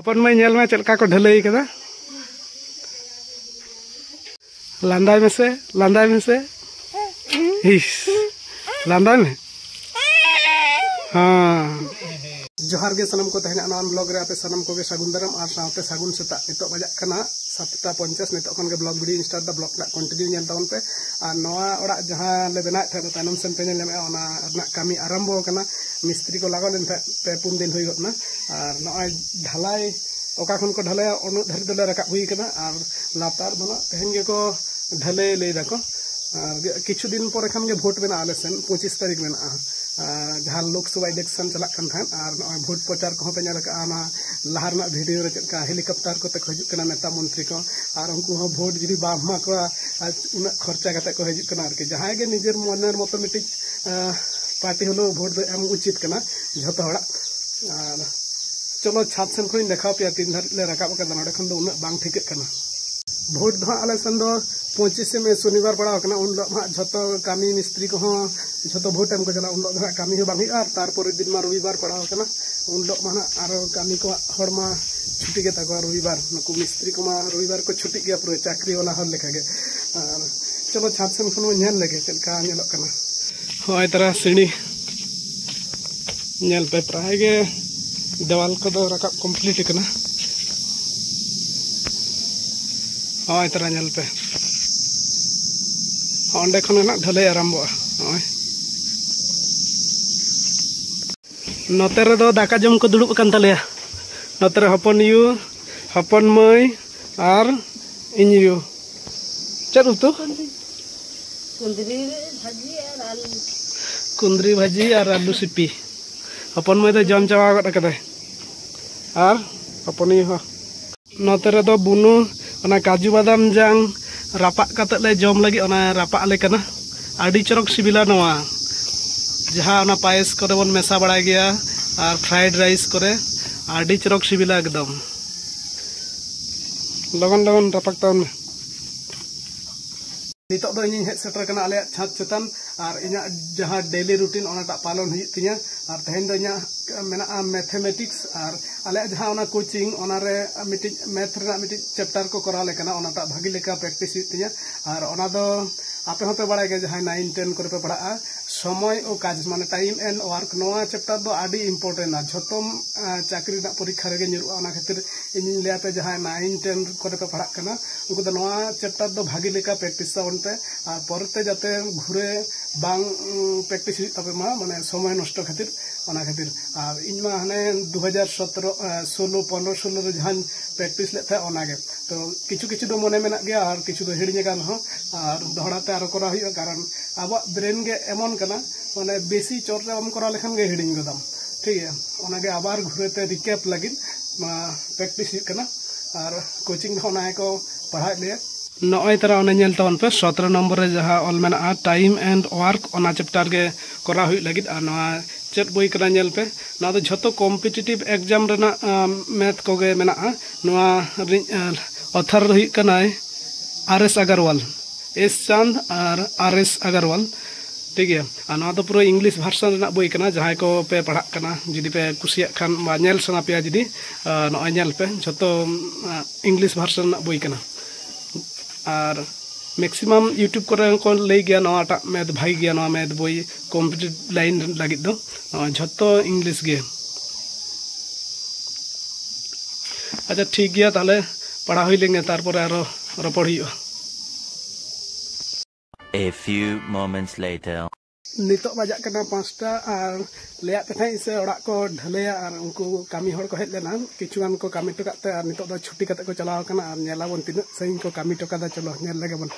अपन मैं नेल में चलका को ढलई कदा लांदाय में से हिस लांदाय में हाँ जोहार के सनम को तहना नॉन ब्लॉग रे आपे सनम को के सागुन दरम और साथे सागुन सेता नितो बजा कना 7:50 नितो खन के blog video start the blog दा कंटिन्यू नेल तावन पे और नवा ओड़ा जहां ले बना थे तानम सेन पे नेल ओना रना कामी आरंभो कना मिस्त्री को लागो लेन पे 4 दिन होई गतना और नय ढलाई ओका खन को ढलाई उनु धरि दले रका हुई कना और लातार बना तहन के को ढले ले दाको और किछु दिन पर खान के भोट बना आले सेन 25 तारीख में जहाँ लोकसभा इलेक्शन चला और भोट प्रचार को पे लहार भिडियो चलका हेलिकप्टर को हजूना नेता मंत्री को और उनको भोट जुदी बामा को उन खर्चा करते को हजूना जहाँ के निजर मन मत मिट्टी पार्टी हलो भोट एम उचित जो चलो छात सेन खुद देखा पे 3 धारे रकाब खन उन बांग ठीक भोट आले सन 25 में शनिवार पड़ा उन जो कामी मिस्त्री को जो भोट एम को चला उन कामी और तारपर दिन में रविवार पड़ा उन और कामी को छुट्टी के रविवार नुकु मिस्त्री को रविवार को छुट्टी गया पूरे चाकरी वाला हर लेखा के चलो छात सेन खन नेल लगे चलका हय तरह सीढ़ी नेल पे प्राय के देवाल को रकाब कम्प्लीट हय तरह नेल पे अंडे खन ढलई आरम्भ नोते रे दो दाका जम को दुड़ुब कान तालेया नोते रे हपन यू हपन मई और इन यू चल उतु कुंदरी भाजी और आलू सिपी हपन मई तो जम चावा गद कदे और हपन यू नोते रे दो बुनु ओना काजू बादाम जांग रापा कते ले जम लगी ओना रापा ले कना आडी चरक सिबिला नवा जहाँ ओना पायस करे बन मेसा बड़ाय गया और फ्राइड राइस करे आडी चरक सिबिला एकदम लगन लगन रापाक तावन नितो दो इन हेड सेटर कना आले छात चेतन और इना जहाँ डेली रूटीन ओनाटा पालन हुई तिया और तहेन दो इना मेना मैथमेटिक्स और आले जहाँ ओना कोचिंग ओना रे मिटि मैथ रे मिटि चैप्टर को करा ले कना ओनाटा भागी लेका प्रैक्टिस हुई तिया और ओना दो आपे होते बड़ा के जहाँ 9 10 करे पे पढ़ा समय और काज माने टाइम एंड वर्क नोआ चैप्टर दो आडी इम्पोर्टेंट झोतम चाकरी ना परीक्षा रे निरुआ ओना खातिर इन ले पे जहाँ 9 10 करे पे पढ़ा कना उनको दो नोआ चैप्टर दो भागी लेका प्रैक्टिस तावन पे और परते जाते घुरे बांग प्रैक्टिस हुई तबे माने समय नष्ट खातिर ओना खातिर और इन हाने 2017 16 15 16 रे जहाँ प्रैक्टिस ले था ओना गे तो किछु किछु दो मने मेना गया और किछु दो हिड़िने गान हो और दोहराते आरो करा हुई कारण अब ब्रेन के एमन कना माने बेसी चोर रे हम करा लेखन गे हिड़िन गदम ठीक है ओना गे आबार घुरेते रिकैप लगिन प्रैक्टिस हुई कना और कोचिंग होना है को पढ़ा ले नय तरह ओने नेल तवन पे 17 नंबर रे जहाँ ऑल मेना टाइम एंड वर्क ओना चैप्टर के करा हुई लगिन और नवा चेत बोई कना नेल पे ना तो झतो कॉम्पिटिटिव एग्जाम रेना मैथ को गे मेना नवा ऑथर हुई कना RS अग्रवाल एस चांद और RS अग्रवाल ठीक है और ना तो पूरा इंग्लिश भार्सन रेना बोई कना जहाँ को पे पढ़ा कना जुदी पे कुसिया खान बा नेल सना पे जुदी नय नेल पे झतो इंग्लिश भार्सन रेना बोई कना और मैक्सिमम यूट्यूब को लई गया नवाटा मैथ भाई गया नवा मैथ बोई कॉम्पिटिटिव लाइन लगी दो झतो इंग्लिश गे अच्छा ठीक गया ताले पढ़ा हुई लेंगे तारपर आरो रपड़ हुई A few moments later नितो बजा कना 5टा और लेया पे थाई से ओड़ा को ढलेया और उनको कामी हड़ को हेज लेना किछुआन को कामी टकाते और नितो दो छुट्टी कते को चलाव कना और नेलाबन तिना सही को कामी टकादा चलो नेल लगे बन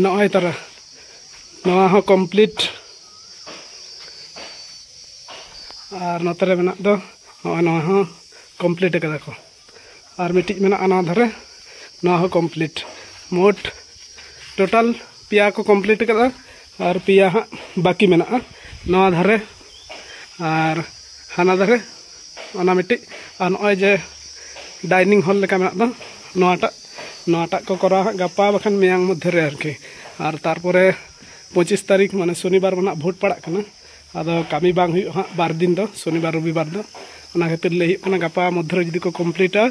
नॉय तारा नवा हो कंप्लीट और नतरे मेना दो नवा हो कंप्लीट कदा को और मिटिज मेना ना धरे नवा हो कंप्लीट मोट टोटल पिया को कंप्लीट कदा और पिया हाँ बाकी मेना नवा धरे और हाना धरे ओना मिटिज और नॉय जे डाइनिंग हॉल लेका मेना दो नवाटा को करा गपा बखान मेयांग मध्य रे आरके और तारपरे 25 तारीख माने शनिवार मना भोट पड़ा कना आदो कामी बांग हुई हाँ बार दिन दो शनिवार रविवार दो ओना खातिर ले हुई गपा मध्य जुदी को कम्प्लीटा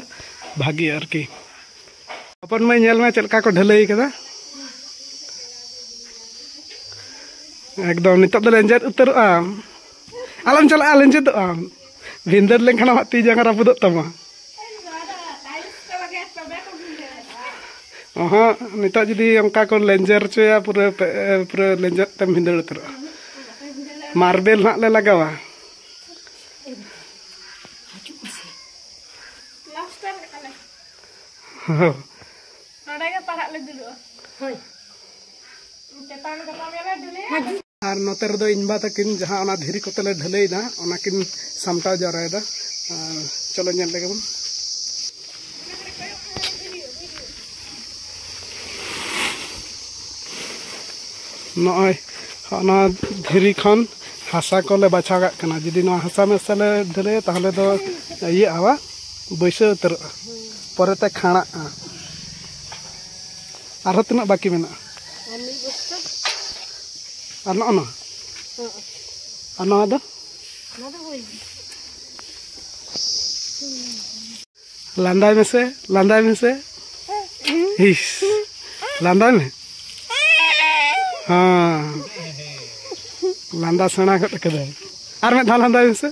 भागी आरकी अपन मैं नेल में चलका को ढलई कदा एकदम नित लेंजर उतर आलम चला लेंजर भिंदर लेखना ती जंगा रापुद तमा हाँ नित जुदी अंका को लेंजर चोया पूरा पूरा लेंजर तम भिंदर उतर मार्बल ना ले लगावा और नोते रे दो इनबा तकिन जहां ओना धीरी कोतले ढलैदा ओना किन सामटा जरायदा चलो नेल लेगे बन नॉय ओना धीरी खन हासा को ले बाछा कना जदि नो हासा में सले ढले ताहले दो ये आवा बैसे उतर परते खाना आरो तना बाकी मेना और नो दो लांदाय में से हिस लांदाय में हाँ लांदा सेना कदे और में धा लांदा में से